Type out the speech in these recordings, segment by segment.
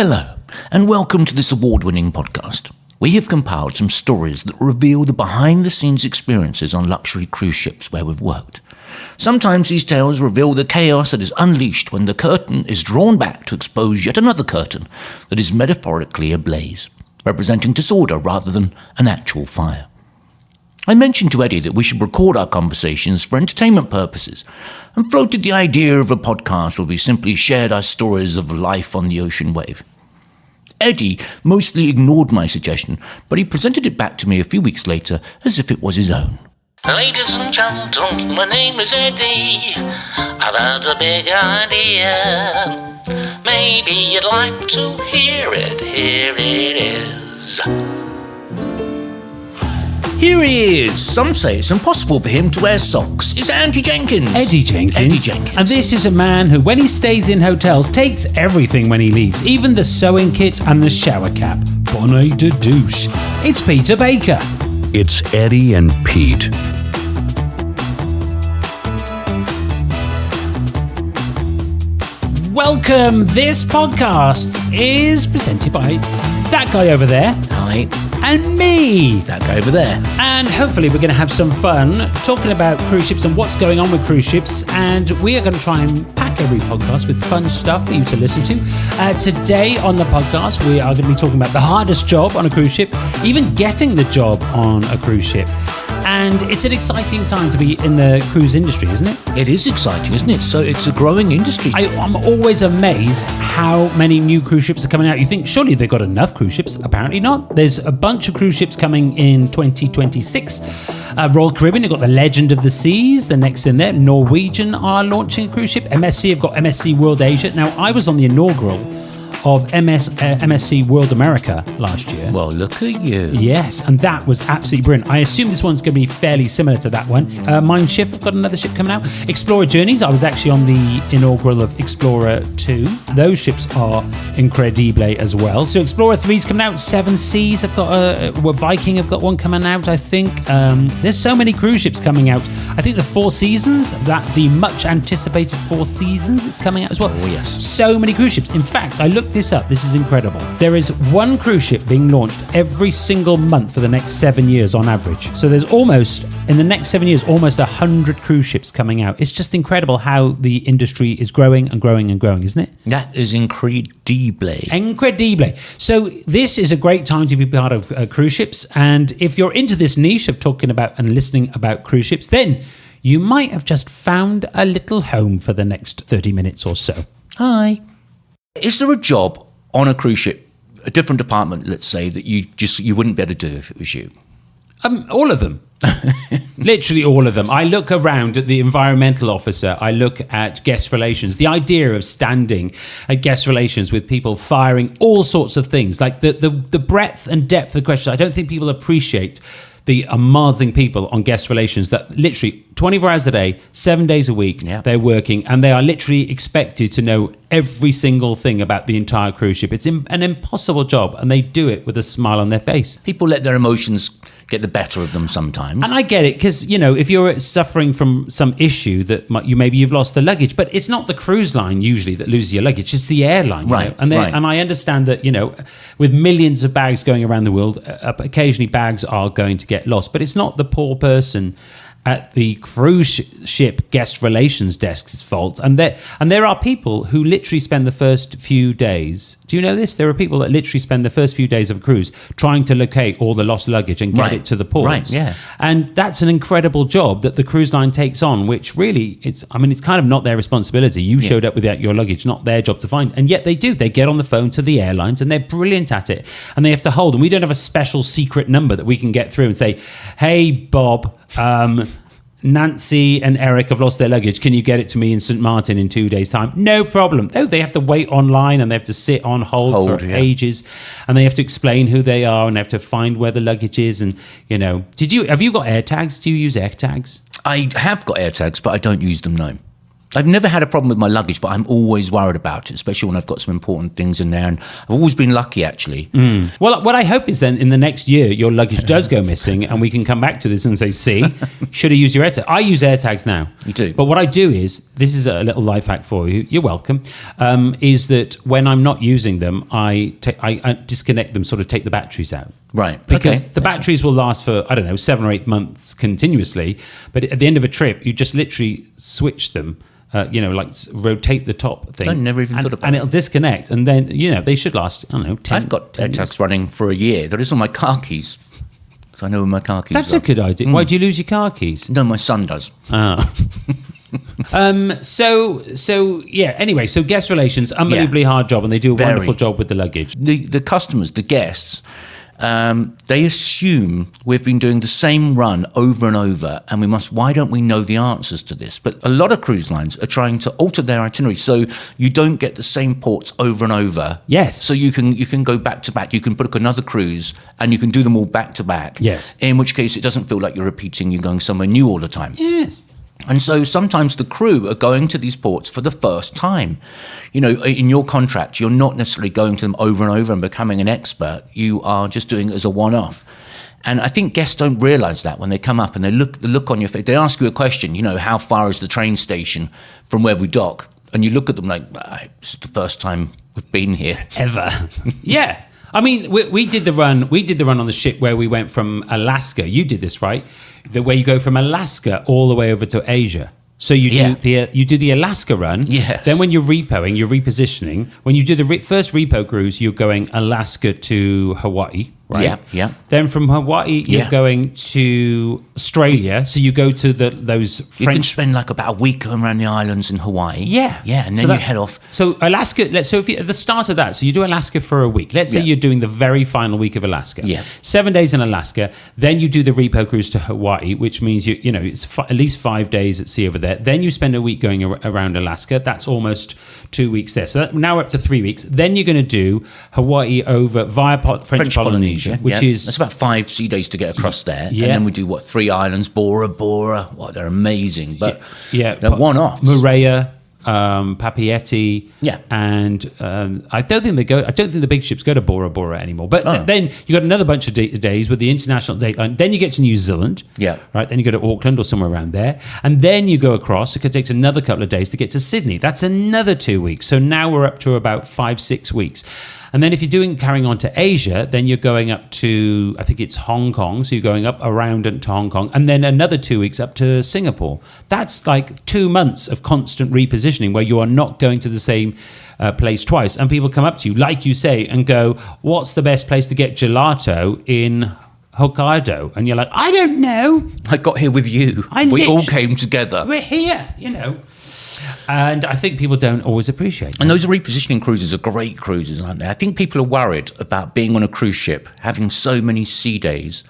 Hello, and welcome to this award-winning podcast. We have compiled some stories that reveal the behind-the-scenes experiences on luxury cruise ships where we've worked. Sometimes these tales reveal the chaos that is unleashed when the curtain is drawn back to expose yet another curtain that is metaphorically ablaze, representing disorder rather than an actual fire. I mentioned to Eddy that we should record our conversations for entertainment purposes, and floated the idea of a podcast where we simply shared our stories of life on the ocean wave. Eddy mostly ignored my suggestion, but he presented it back to me a few weeks later as if it was his own. Ladies and gentlemen, my name is Eddy. I've had a big idea. Maybe you'd like to hear it. Here it is. Here he is. Some say it's impossible for him to wear socks. It's Andy Jenkins. Eddy Jenkins. Eddy Jenkins. And this is a man who, when he stays in hotels, takes everything when he leaves, even the sewing kit and the shower cap. Bonnet de douche. It's Peter Baker. It's Eddy and Pete. Welcome. This podcast is presented by that guy over there. Hi. And me. That guy over there. And hopefully we're going to have some fun talking about cruise ships and what's going on with cruise ships. And we are going to try and pack every podcast with fun stuff for you to listen to. Today on the podcast, we are going to be talking about the hardest job on a cruise ship, even getting the job on a cruise ship. And it's an exciting time to be in the cruise industry, isn't it? It is exciting, isn't it? So it's a growing industry. I'm always amazed how many new cruise ships are coming out. You think, surely they've got enough cruise ships. Apparently not. There's a bunch of cruise ships coming in 2026. Royal Caribbean have got the Legend of the Seas. The next in there, Norwegian are launching a cruise ship. MSC have got MSC World Asia. Now, I was on the inaugural of MSC World America last year. Well, look at you. Yes, and that was absolutely brilliant. I assume this one's going to be fairly similar to that one. Mindshift have got another ship coming out. Explorer Journeys, I was actually on the inaugural of Explorer 2. Those ships are incredible as well. So Explorer 3's coming out. Seven Seas have got Viking have got one coming out, I think. There's so many cruise ships coming out. I think the Four Seasons, the much anticipated Four Seasons is coming out as well. Oh, yes. So many cruise ships. In fact, I looked this up. This is incredible. There is one cruise ship being launched every single month for the next 7 years on average. So there's in the next 7 years, almost 100 cruise ships coming out. It's just incredible how the industry is growing and growing and growing, isn't it? That is incredible. Incredible. So this is a great time to be part of cruise ships. And if you're into this niche of talking about and listening about cruise ships, then you might have just found a little home for the next 30 minutes or so. Hi. Is there a job on a cruise ship, a different department, let's say, that you wouldn't be able to do if it was you? All of them. Literally all of them. I look around at the environmental officer. I look at guest relations. The idea of standing at guest relations with people firing all sorts of things, like the breadth and depth of questions. I don't think people appreciate the amazing people on guest relations that literally 24 hours a day, 7 days a week, They're working, and they are literally expected to know every single thing about the entire cruise ship. It's an impossible job, and they do it with a smile on their face. People let their emotions get the better of them sometimes. And I get it, because, if you're suffering from some issue that maybe you've lost the luggage, but it's not the cruise line usually that loses your luggage, it's the airline. Right, And right. And I understand that, with millions of bags going around the world, occasionally bags are going to get lost, but it's not the poor person at the cruise ship guest relations desk's fault. And there are people who literally spend the first few days. Do you know this? There are people that literally spend the first few days of a cruise trying to locate all the lost luggage and get it to the ports. Right, yeah. And that's an incredible job that the cruise line takes on, which really, it's kind of not their responsibility. You showed up without your luggage, not their job to find. And yet they do. They get on the phone to the airlines and they're brilliant at it. And they have to hold. And we don't have a special secret number that we can get through and say, hey, Bob, Nancy and Eric have lost their luggage. Can you get it to me in St. Martin in 2 days' time? No problem. No, they have to wait online and they have to sit on hold for ages, and they have to explain who they are and they have to find where the luggage is. And have you got air tags? Do you use air tags? I have got air tags, but I don't use them now. I've never had a problem with my luggage, but I'm always worried about it, especially when I've got some important things in there. And I've always been lucky, actually. Well, what I hope is then in the next year, your luggage does go missing and we can come back to this and say, see, should have used your AirTag. I use AirTags now. You do? But what I do is, this is a little life hack for you, you're welcome, is that when I'm not using them, I disconnect them, sort of take the batteries out. Right. Because okay. the batteries will last for, 7 or 8 months continuously. But at the end of a trip, you just literally switch them. Rotate the top thing. I never even thought about and it. it'll disconnect, and then they should last. 10. I've got 10 AirTags running for a year. They're just on my car keys, so I know where my car keys That's are. a good idea. Why do you lose your car keys? No, my son does. Anyway, so guest relations, unbelievably hard job, and they do a Very. wonderful job with the luggage. The customers, the guests, they assume we've been doing the same run over and over, and why don't we know the answers to this? But a lot of cruise lines are trying to alter their itinerary so you don't get the same ports over and over. Yes. So you can go back to back. You can book another cruise and you can do them all back to back. Yes. In which case it doesn't feel like you're repeating, you're going somewhere new all the time. Yes. And so sometimes the crew are going to these ports for the first time. In your contract, you're not necessarily going to them over and over and becoming an expert. You are just doing it as a one-off. And I think guests don't realise that when they come up and the look on your face. They ask you a question, how far is the train station from where we dock? And you look at them like, this is the first time we've been here. Ever. Yeah. I mean, we did the run. We did the run on the ship where we went from Alaska. You did this, right? The way you go from Alaska all the way over to Asia. So you do the Alaska run. Yes. Then when you're repoing, you're repositioning. When you do the first repo cruise, you're going Alaska to Hawaii, right? Yeah, yeah. Then from Hawaii, you're going to Australia. So you go to those French. You can spend like about a week going around the islands in Hawaii. Yeah. Yeah, and then you head off. So Alaska, so if you, at the start of that, so you do Alaska for a week. Let's say you're doing the very final week of Alaska. Yeah. 7 days in Alaska. Then you do the repo cruise to Hawaii, which means it's at least 5 days at sea over there. Then you spend a week going around Alaska. That's almost 2 weeks there. So now we're up to 3 weeks. Then you're going to do Hawaii over via French Polynesia, which is... That's about 5 sea days to get across there. Yeah. And then we do, 3 islands, Bora Bora. They're amazing. But they're one-offs. Moorea, Papeete, and I don't think the big ships go to Bora Bora anymore. But then you got another bunch of days with the international dateline. Then you get to New Zealand, right? Then you go to Auckland or somewhere around there, and then you go across. It takes another couple of days to get to Sydney. That's another 2 weeks. So now we're up to about 5-6 weeks. And then if you're carrying on to Asia, then you're going up to, I think it's Hong Kong. So you're going up around to Hong Kong, and then another 2 weeks up to Singapore. That's like 2 months of constant repositioning where you are not going to the same place twice. And people come up to you, like you say, and go, what's the best place to get gelato in Hokkaido? And you're like, I don't know. I got here with you. We all came together. We're here, And I think people don't always appreciate that. And those repositioning cruises are great cruises, aren't they? I think people are worried about being on a cruise ship, having so many sea days.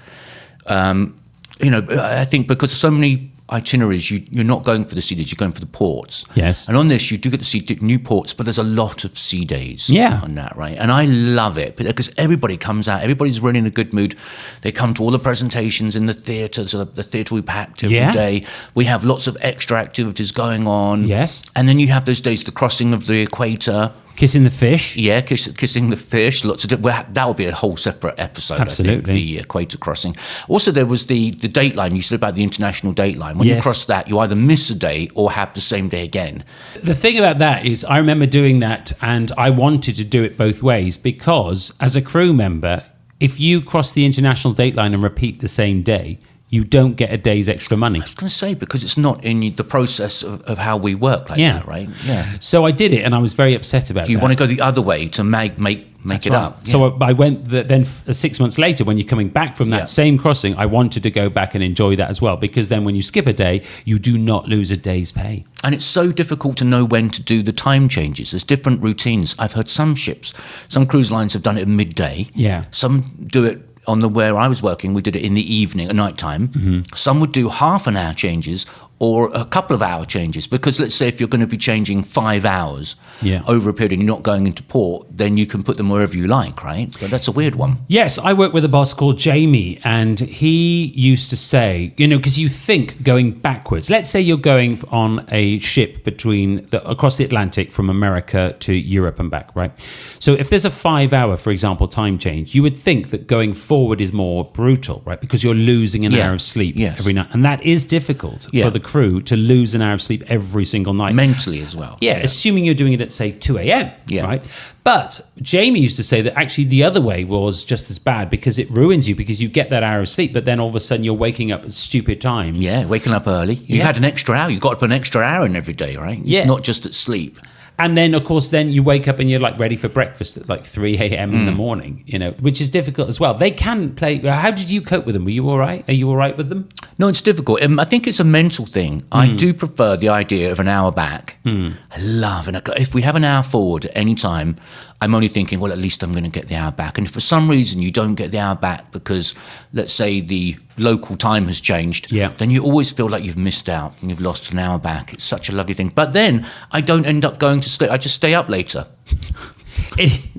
I think because so many itineraries, you're not going for the sea days, you're going for the ports. Yes. And on this, you do get to see new ports, but there's a lot of sea days on that, right? And I love it because everybody comes out, everybody's really in a good mood. They come to all the presentations in the theatre, so the theatre we packed every day. We have lots of extra activities going on. Yes. And then you have those days, the crossing of the equator. Kissing the fish. Yeah, kissing the fish. Lots of that would be a whole separate episode. Absolutely. I think, the equator crossing. Also, there was the dateline. You said about the international dateline. When you cross that, you either miss a day or have the same day again. The thing about that is, I remember doing that, and I wanted to do it both ways because, as a crew member, if you cross the international dateline and repeat the same day, you don't get a day's extra money. I was going to say, because it's not in the process of how we work that, right? Yeah. So I did it, and I was very upset about Do you want to go the other way to make That's it right. up? So I went, then 6 months later, when you're coming back from that same crossing, I wanted to go back and enjoy that as well, because then when you skip a day, you do not lose a day's pay. And it's so difficult to know when to do the time changes. There's different routines. I've heard some cruise lines have done it at midday. Yeah. Some do it where I was working, we did it in the evening, at night time. Mm-hmm. Some would do half an hour changes or a couple of hour changes. Because let's say if you're going to be changing 5 hours over a period and you're not going into port, then you can put them wherever you like, right? But that's a weird one. Yes, I work with a boss called Jamie, and he used to say, because you think going backwards. Let's say you're going on a ship across the Atlantic from America to Europe and back, right? So if there's a 5 hour, for example, time change, you would think that going forward is more brutal, right? Because you're losing an hour of sleep every night. And that is difficult for the crew to lose an hour of sleep every single night. Mentally as well. Yeah, assuming you're doing it at, say, 2 a.m., right? But Jamie used to say that actually the other way was just as bad because it ruins you because you get that hour of sleep, but then all of a sudden you're waking up at stupid times. Yeah, waking up early. You've had an extra hour. You've got to put an extra hour in every day, right? It's not just at sleep. And then, of course, then you wake up and you're like ready for breakfast at like 3 a.m. in the morning, which is difficult as well. They can play. How did you cope with them? Were you all right? Are you all right with them? No, it's difficult. I think it's a mental thing. I do prefer the idea of an hour back. I love it. If we have an hour forward at any time, I'm only thinking, well, at least I'm going to get the hour back. And if for some reason you don't get the hour back because, let's say, the local time has changed, then you always feel like you've missed out and you've lost an hour back. It's such a lovely thing. But then I don't end up going to sleep. I just stay up later.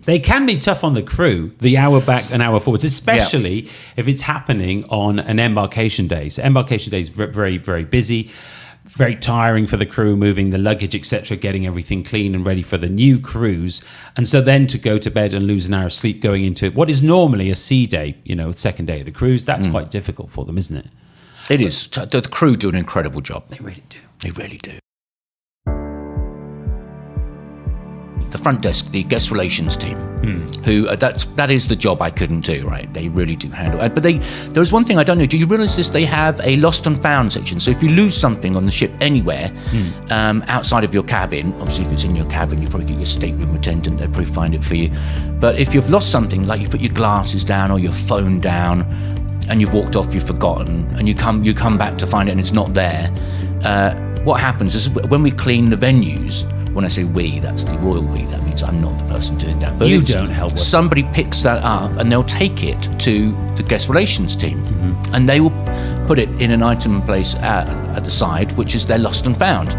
They can be tough on the crew, the hour back and hour forwards, especially if it's happening on an embarkation day. So embarkation day is very, very busy. Very tiring for the crew, moving the luggage, etc., getting everything clean and ready for the new cruise. And so then to go to bed and lose an hour of sleep going into what is normally a sea day, second day of the cruise, that's quite difficult for them, isn't it? It is. The crew do an incredible job. They really do. They really do. The front desk, the guest relations team, who that is the job I couldn't do, right? They really do handle it. But there's one thing I don't know. Do you realise this? They have a lost and found section. So if you lose something on the ship anywhere, outside of your cabin, obviously if it's in your cabin, you probably get your stateroom attendant, they'll probably find it for you. But if you've lost something, like you put your glasses down or your phone down, and you've walked off, you've forgotten, and you come back to find it and it's not there, what happens is when we clean the venues, when I say we, that's the royal we, that means I'm not the person doing that. But you don't help with somebody picks that up and they'll take it to the guest relations team, and they will put it in an item place at the side, which is their lost and found.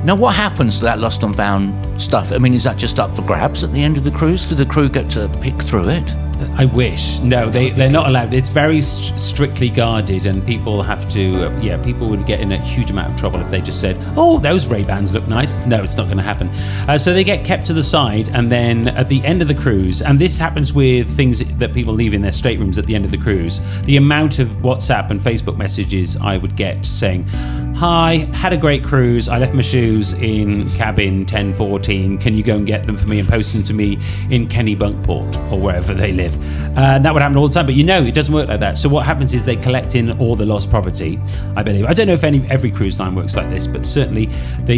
Now, what happens to that lost and found stuff? I mean, is that just up for grabs at the end of the cruise? Do the crew get to pick through it? I wish. No, they're not allowed. It's very strictly guarded, and people have to, people would get in a huge amount of trouble if they just said, oh, those Ray-Bans look nice. No, it's not going to happen. So they get kept to the side, and then at the end of the cruise, and this happens with things that people leave in their staterooms at the end of the cruise, the amount of WhatsApp and Facebook messages I would get saying, hi, had a great cruise. I left my shoes in cabin 1014. Can you go and get them for me and post them to me in Kennebunkport or wherever they live? That would happen all the time, but it doesn't work like that. So what happens is they collect in all the lost property, I believe. I don't know if every cruise line works like this, but certainly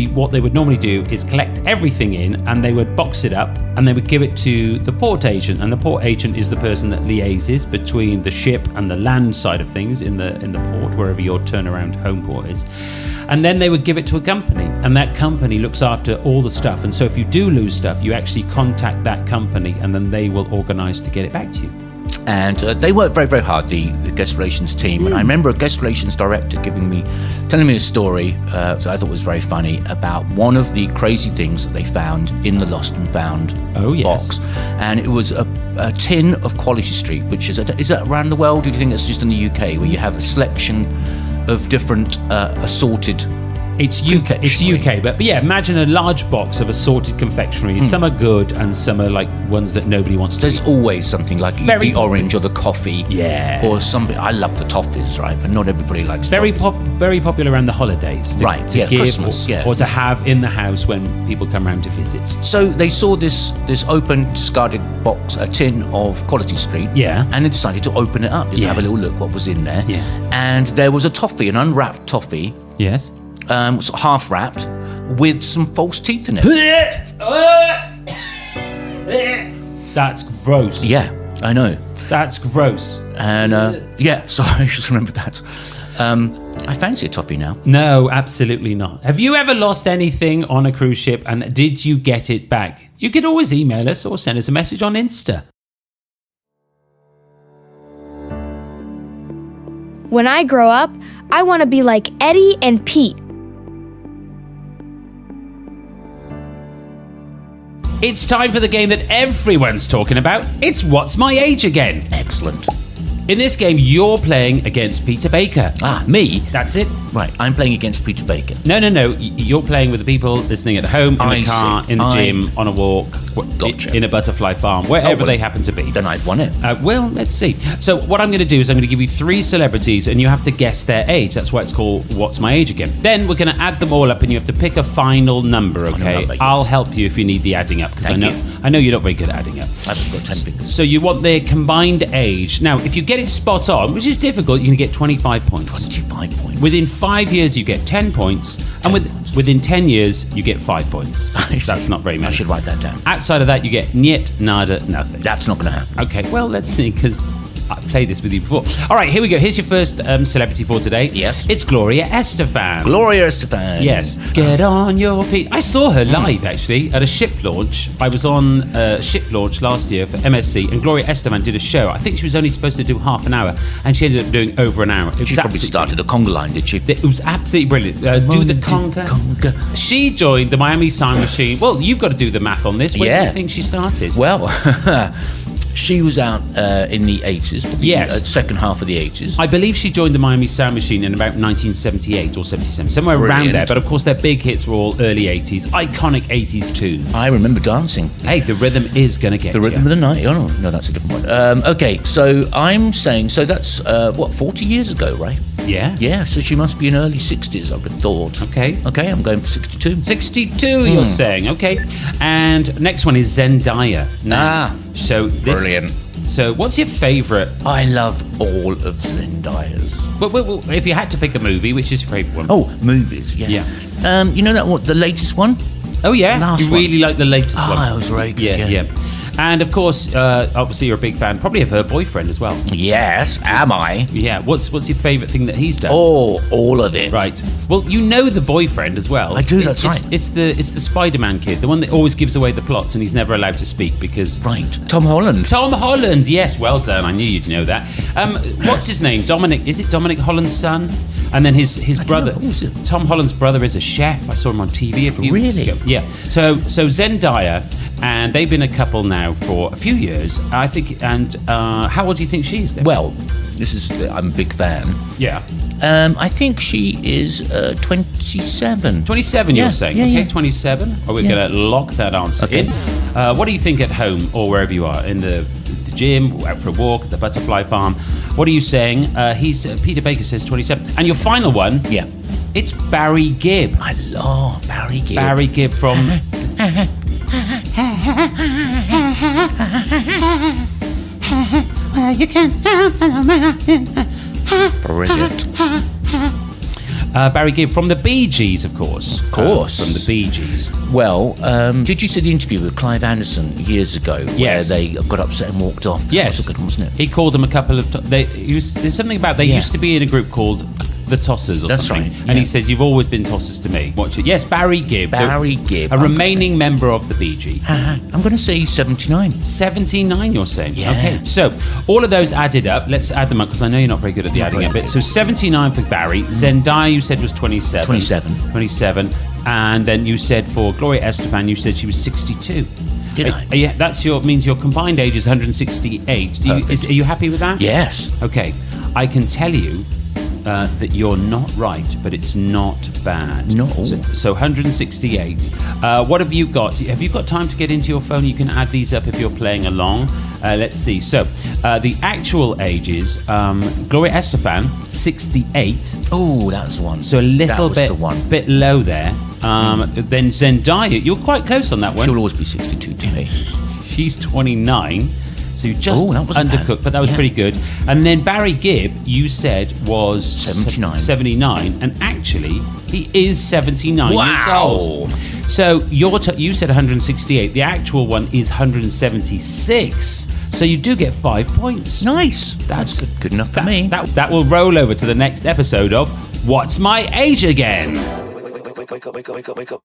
what they would normally do is collect everything in, and they would box it up and they would give it to the port agent, and the port agent is the person that liaises between the ship and the land side of things in the port, wherever your turnaround home port is. And then they would give it to a company, and that company looks after all the stuff. And so if you do lose stuff, you actually contact that company, and then they will organise to get it back to you. And they work very, very hard, the guest relations team. And I remember a guest relations director telling me a story that I thought was very funny about one of the crazy things that they found in the lost and found box. And it was a tin of Quality Street, which is that around the world? Do you think it's just in the UK, where you have a selection of different assorted It's UK, but yeah, imagine a large box of assorted confectionery. Some are good and some are like ones that nobody wants to There's eat. always something like the orange or the coffee. Yeah. Or something. I love the toffees, right? But not everybody likes very toffees. Very popular around the holidays. To give Christmas, or to have in the house when people come around to visit. So they saw this open, discarded box, a tin of Quality Street. Yeah. And they decided to open it up, just have a little look what was in there. Yeah. And there was a toffee, an unwrapped toffee. Yes. Sort of half wrapped, with some false teeth in it. That's gross. Yeah, I know. That's gross. And sorry, I just remembered that. I fancy a toffee now. No, absolutely not. Have you ever lost anything on a cruise ship, and did you get it back? You could always email us or send us a message on Insta. When I grow up, I want to be like Eddy and Pete. It's time for the game that everyone's talking about. It's What's My Age Again? Excellent. In this game, you're playing against Peter Baker. Ah, me? That's it. Right, I'm playing against Peter Baker. No. You're playing with the people listening at home, in the car, in the gym, on a walk, Gotcha. in a butterfly farm, wherever they happen to be. Then I've won it. Well, let's see. So what I'm going to do is I'm going to give you 3 celebrities and you have to guess their age. That's why it's called What's My Age Again. Then we're going to add them all up and you have to pick a final number, okay? Number, yes. I'll help you if you need the adding up because I know you're not very good at adding up. I've got 10 fingers. So you want their combined age. Now, if you get it spot on, which is difficult, you're going to get 25 points. 25 points. Within 5 years, you get 10 points. And within 10 years, you get 5 points. That's not very many. I should write that down. Outside of that, you get niet, nada, nothing. That's not going to happen. Okay, well, let's see, because I played this with you before. All right, here we go. Here's your first celebrity for today. Yes. It's Gloria Estefan. Gloria Estefan. Yes. Get on your feet. I saw her live, actually, at a ship launch. I was on a ship launch last year for MSC, and Gloria Estefan did a show. I think she was only supposed to do half an hour, and she ended up doing over an hour. She probably started a conga line, did she? It was absolutely brilliant. Do the conga. She joined the Miami Sound Machine. Well, you've got to do the math on this. When do you think she started? Well, she was out in the 80s. Yes. Second half of the 80s. I believe she joined the Miami Sound Machine in about 1978 or 77, somewhere around there. But of course, their big hits were all early 80s, iconic 80s tunes. I remember dancing. Hey, the rhythm is going to get The Rhythm of the Night. Oh, no, that's a different one. Okay, so I'm saying, so that's, 40 years ago, right? Yeah. Yeah, so she must be in early 60s, I would have thought. Okay, I'm going for 62. 62, you're saying. Okay. And next one is Zendaya. Now, so this, brilliant. So what's your favourite? I love all of Zendaya's. Well, if you had to pick a movie, which is your favourite one? Oh, movies, yeah. You know that what, the latest one? Oh, yeah? Last you really like the latest one? Ah, it was very good, Yeah. And of course, obviously you're a big fan, probably of her boyfriend as well. Yes, am I? Yeah. What's your favourite thing that he's done? Oh, all of it. Right. Well, you know the boyfriend as well. I do. That's right. It's the Spider-Man kid, the one that always gives away the plots, and he's never allowed to speak because. Right. Tom Holland. Tom Holland. Yes. Well done. I knew you'd know that. What's his name? Dominic. Is it Dominic Holland's son? And then his brother. Tom Holland's brother is a chef. I saw him on TV a few weeks ago. Yeah. So Zendaya, and they've been a couple now for a few years, I think. And how old do you think she is then? Well, I'm a big fan. Yeah. I think she is 27. 27, you're saying? Yeah, okay, yeah. 27. Are we going to lock that answer in? What do you think at home or wherever you are? In the gym, out for a walk, at the butterfly farm? What are you saying? Peter Baker says 27. And your final one? Yeah. It's Barry Gibb. I love Barry Gibb. Barry Gibb from... You can. Brilliant. Barry Gibb from the Bee Gees, of course. Of course. From the Bee Gees. Well, did you see the interview with Clive Anderson years ago? Yes. Where they got upset and walked off? Yes. That was a good one, wasn't it? He called them a couple of... there's something about... They used to be in a group called the Tossers or That's something. right, And he says, you've always been Tossers to me. Watch it. Yes, Barry Gibb. Barry Gibb. A remaining member of the Bee Gees. I'm going to say 79. 79, you're saying? Yeah. Okay, so all of those added up. Let's add them up because I know you're not very good at the adding up bit. So 79 for Barry. Zendaya, you said, was 27. 27. And then you said for Gloria Estefan, you said she was 62. Did I? That's means your combined age is 168. Are you happy with that? Yes. Okay, I can tell you that you're not right, but it's not bad. No. So 168. What have you got? Have you got time to get into your phone? You can add these up if you're playing along. Let's see. So the actual ages, Gloria Estefan, 68. Oh, that was the one. So a little that was bit low there. Then Zendaya, you're quite close on that one. She'll always be 62 to me. She's 29. So you just that wasn't undercooked, bad. but that was pretty good. And then Barry Gibb, you said was 79. 79, and actually he is 79 years old. So you said 168. The actual one is 176. So you do get 5 points. Nice. That's good enough for me. That will roll over to the next episode of What's My Age Again? Wake up.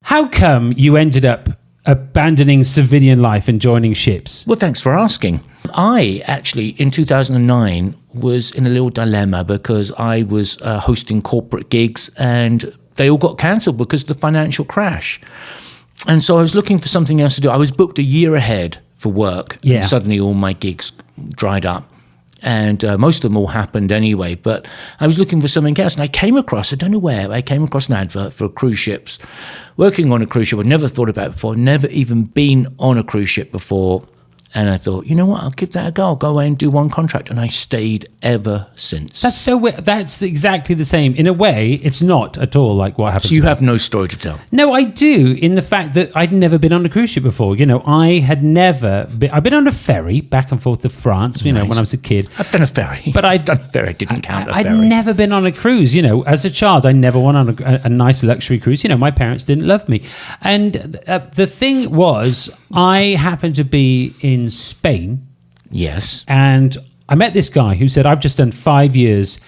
How come you ended up abandoning civilian life and joining ships? Well, thanks for asking. I actually, in 2009, was in a little dilemma because I was hosting corporate gigs and they all got cancelled because of the financial crash. And so I was looking for something else to do. I was booked a year ahead for work. Yeah. And suddenly all my gigs dried up. And most of them all happened anyway. But I was looking for something else. And I came across, I don't know where, I came across an advert for cruise ships. Working on a cruise ship, I'd never thought about it before. Never even been on a cruise ship before. And I thought, you know what, I'll give that a go. I'll go away and do one contract. And I stayed ever since. That's so weird. That's exactly the same. In a way, it's not at all like what happened. So you have no story to tell? No, I do, in the fact that I'd never been on a cruise ship before. You know, I had never been... I've been on a ferry back and forth to France, you know, when I was a kid. I've done a ferry. But I've done a ferry. Didn't count a ferry. I'd never been on a cruise, you know. As a child, I never went on a nice luxury cruise. You know, my parents didn't love me. And the thing was, I happened to be in Spain. Yes. And I met this guy who said, I've just done 5 years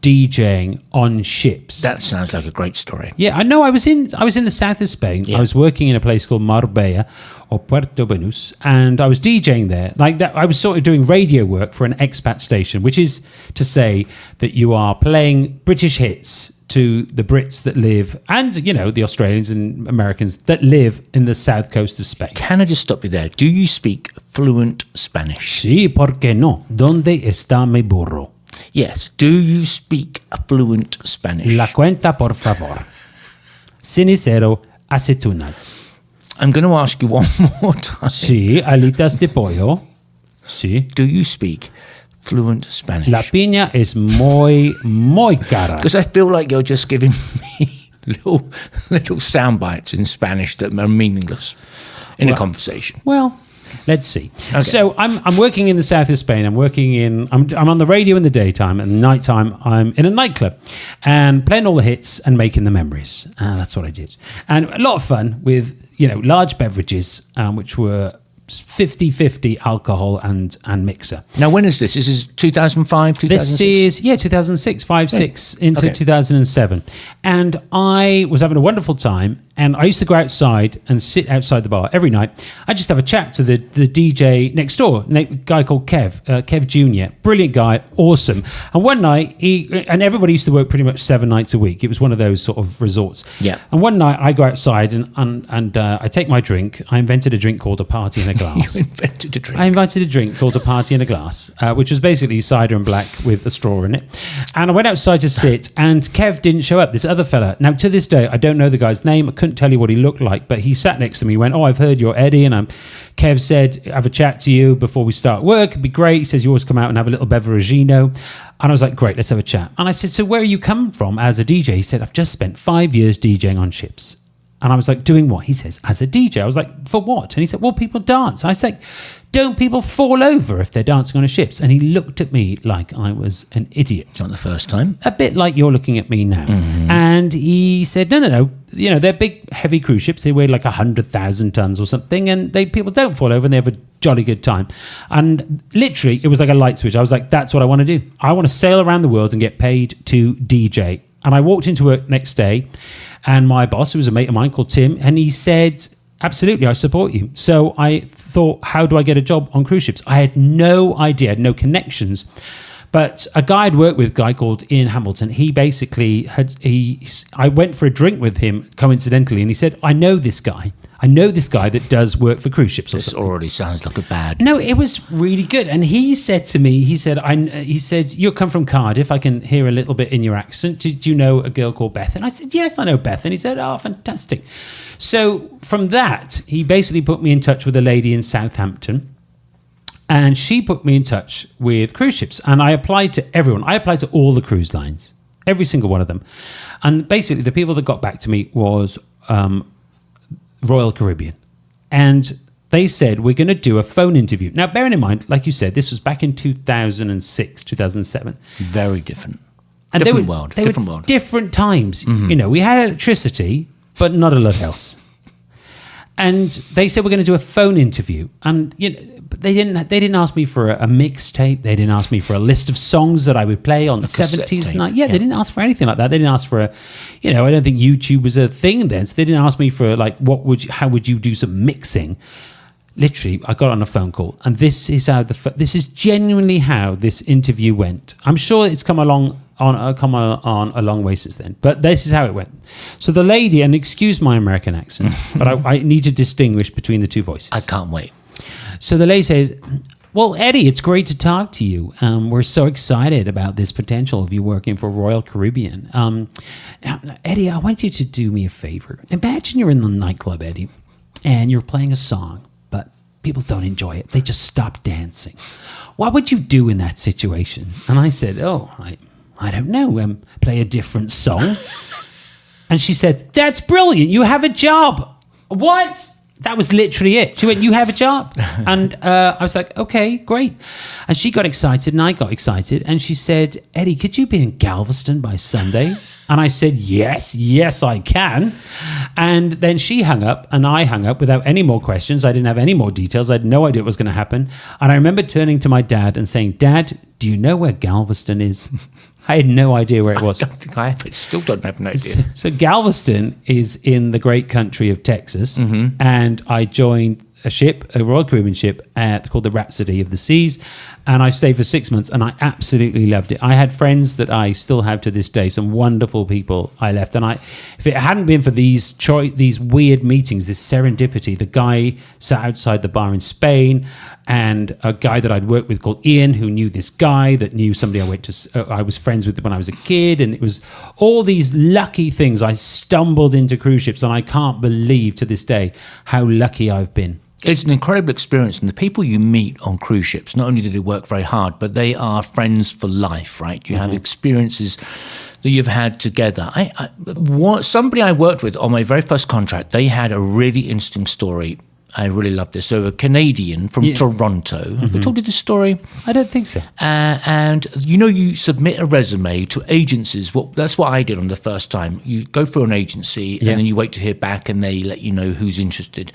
DJing on ships. That sounds like a great story. Yeah, I know. I was in the south of Spain. Yeah. I was working in a place called Marbella or Puerto Banús, and I was DJing there. Like that, I was sort of doing radio work for an expat station, which is to say that you are playing British hits to the Brits that live, and you know, the Australians and Americans that live in the south coast of Spain. Can I just stop you there? Do you speak fluent Spanish? Sí, ¿por qué no? ¿Dónde está mi burro? Yes. Do you speak fluent Spanish? La cuenta, por favor. Cenicero, aceitunas. I'm going to ask you one more time. Sí, alitas de pollo. Sí. Do you speak fluent Spanish? La piña es muy cara. Because I feel like you're just giving me little sound bites in Spanish that are meaningless in a conversation. Well, let's see. Okay. So I'm working in the south of Spain. I'm on the radio in the daytime, and nighttime I'm in a nightclub and playing all the hits and making the memories. That's what I did, and a lot of fun with, you know, large beverages, which were 50-50 alcohol and mixer. Now, when is this? This is 2005, 2006? This is, 2006, 6 into 2007. And I was having a wonderful time. And I used to go outside and sit outside the bar every night. I just have a chat to the DJ next door, a guy called Kev Jr. Brilliant guy, awesome. And one night, and everybody used to work pretty much 7 nights a week. It was one of those sort of resorts. Yeah. And one night I go outside and I take my drink. I invented a drink called a party in a glass. You invented a drink. I invented a drink called a party in a glass, which was basically cider and black with a straw in it. And I went outside to sit, and Kev didn't show up, this other fella. Now, to this day, I don't know the guy's name. I couldn't tell you what he looked like, but he sat next to me. He went, "Oh, I've heard you're Eddy." And Kev said, "Have a chat to you before we start work. It'd be great." He says, "You always come out and have a little beveragino." And I was like, "Great, let's have a chat." And I said, "So where are you coming from as a DJ?" He said, "I've just spent 5 years DJing on ships." And I was like, "Doing what?" He says, "As a DJ." I was like, "For what?" And he said, "Well, people dance." I was like, "Don't people fall over if they're dancing on a ship?" And he looked at me like I was an idiot. Not the first time. A bit like you're looking at me now. Mm-hmm. And he said, no. You know, they're big, heavy cruise ships. They weigh like 100,000 tons or something. And people don't fall over and they have a jolly good time. And literally, it was like a light switch. I was like, that's what I want to do. I want to sail around the world and get paid to DJ. And I walked into work next day, and my boss, who was a mate of mine called Tim, and he said, "Absolutely, I support you." So I thought, how do I get a job on cruise ships? I had no idea, I had no connections. But a guy I'd worked with, a guy called Ian Hamilton, he basically I went for a drink with him coincidentally, and he said, I know this guy that does work for cruise ships. This already sounds like a bad... No, it was really good. And he said to me, he said, "You come from Cardiff. I can hear a little bit in your accent. Did you know a girl called Beth?" And I said, "Yes, I know Beth." And he said, "Oh, fantastic." So from that, he basically put me in touch with a lady in Southampton. And she put me in touch with cruise ships. And I applied to everyone. I applied to all the cruise lines, every single one of them. And basically, the people that got back to me was Royal Caribbean. And they said, "We're going to do a phone interview." Now, bearing in mind, like you said, this was back in 2006, 2007. Very different. And different different world. Different times. Mm-hmm. You know, we had electricity, but not a lot else. And they said, "We're going to do a phone interview." And you know, they didn't ask me for a mixtape. They didn't ask me for a list of songs that I would play on the 70s night. Yeah, they didn't ask for anything like that. They didn't ask for I don't think YouTube was a thing then. So they didn't ask me for like, how would you do some mixing? Literally, I got on a phone call, and this is how this is genuinely how this interview went. I'm sure it's come along come on a long way since then. But this is how it went. So the lady, and excuse my American accent, but I need to distinguish between the two voices. I can't wait. So the lady says, well, Eddie, it's great to talk to you. We're so excited about this potential of you working for Royal Caribbean. Eddie, I want you to do me a favor. Imagine you're in the nightclub, Eddie, and you're playing a song, but people don't enjoy it. They just stop dancing. What would you do in that situation? And I said, I don't know. Play a different song. And she said, that's brilliant. You have a job. What? That was literally it. She went, you have a job. And I was like, okay, great. And she got excited and I got excited. And she said, Eddie, could you be in Galveston by Sunday? And I said, yes, I can. And then she hung up and I hung up without any more questions. I didn't have any more details. I had no idea what was going to happen. And I remember turning to my dad and saying, Dad, do you know where Galveston is? I had no idea where it was. I don't think I have. I still don't have an idea. So Galveston is in the great country of Texas. And I joined a Royal Caribbean ship called the Rhapsody of the Seas. And I stayed for 6 months and I absolutely loved it. I had friends that I still have to this day, some wonderful people I left. And if it hadn't been for these weird meetings, this serendipity, the guy sat outside the bar in Spain and a guy that I'd worked with called Ian, who knew this guy that knew somebody I was friends with when I was a kid. And it was all these lucky things. I stumbled into cruise ships and I can't believe to this day how lucky I've been. It's an incredible experience, and the people you meet on cruise ships, not only do they work very hard, but they are friends for life, right? You have experiences that you've had together. Somebody I worked with on my very first contract, they had a really interesting story. I really love this. So a Canadian from Toronto. Have we told you this story? I don't think so. And you submit a resume to agencies. Well, that's what I did on the first time. You go through an agency and then you wait to hear back and they let you know who's interested.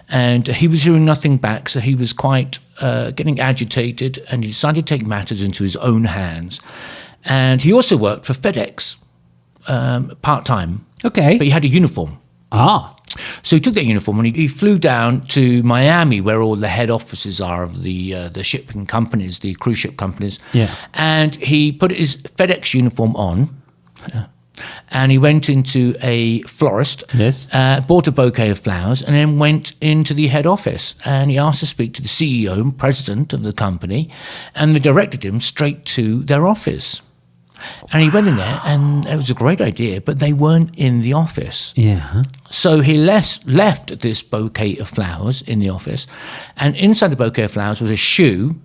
And he was hearing nothing back, so he was quite getting agitated and he decided to take matters into his own hands. And he also worked for FedEx part-time. Okay. But he had a uniform. So he took that uniform and he flew down to Miami, where all the head offices are of the shipping companies, the cruise ship companies. Yeah. And he put his FedEx uniform on, and he went into a florist, bought a bouquet of flowers, and then went into the head office. And he asked to speak to the CEO and president of the company, and they directed him straight to their office. And he went in there, and it was a great idea, but they weren't in the office. Yeah. So he left this bouquet of flowers in the office, and inside the bouquet of flowers was a shoe,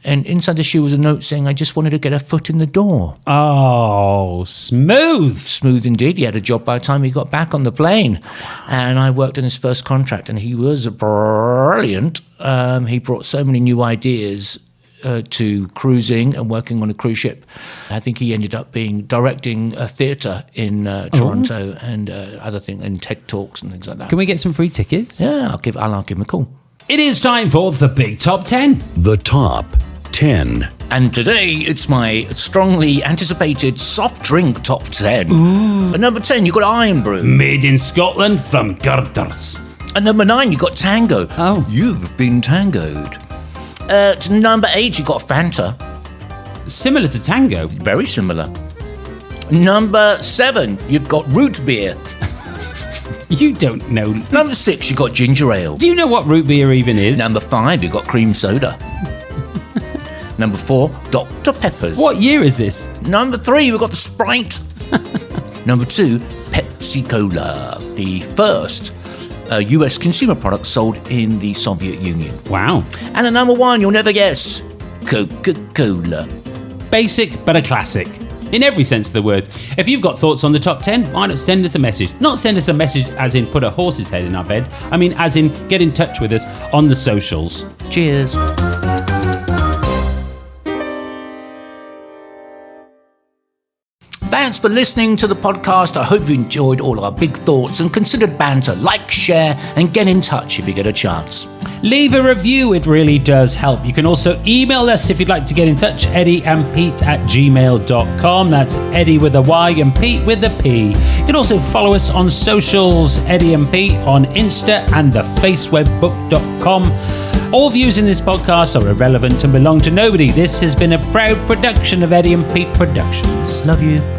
and inside the shoe was a note saying, I just wanted to get a foot in the door. Oh, smooth. Smooth indeed. He had a job by the time he got back on the plane. And I worked on his first contract, and he was brilliant. He brought so many new ideas to cruising and working on a cruise ship. I think he ended up directing a theatre in Toronto and other things, and TED Talks and things like that. Can we get some free tickets? Yeah, I'll give him a call. It is time for the Big Top 10. The Top 10. And today it's my strongly anticipated soft drink top 10. At number 10, you've got Iron Brew. Made in Scotland from Gurders. At number 9, you've got Tango. Oh. You've been tangoed. To number 8, you've got Fanta. Similar to Tango. Very similar. Number 7, you've got root beer. You don't know. Number 6, you've got ginger ale. Do you know what root beer even is? Number 5, you've got cream soda. Number 4, Dr. Peppers. What year is this? Number 3, we've got the Sprite. Number 2, Pepsi Cola, the first US consumer product sold in the Soviet Union. Wow. And at number 1, you'll never guess, Coca-Cola. Basic, but a classic. In every sense of the word. If you've got thoughts on the top 10, why not send us a message? Not send us a message as in put a horse's head in our bed. I mean, as in get in touch with us on the socials. Cheers. Thanks for listening to the podcast. I hope you enjoyed all our big thoughts and considered banter. Like, share, and get in touch if you get a chance. Leave a review, it really does help. You can also email us if you'd like to get in touch, eddyandpete@gmail.com. That's Eddy with a Y and Pete with a P. You can also follow us on socials, Eddy and Pete on Insta and thefacewebbook.com. All views in this podcast are irrelevant and belong to nobody. This has been a proud production of Eddy and Pete Productions. Love you.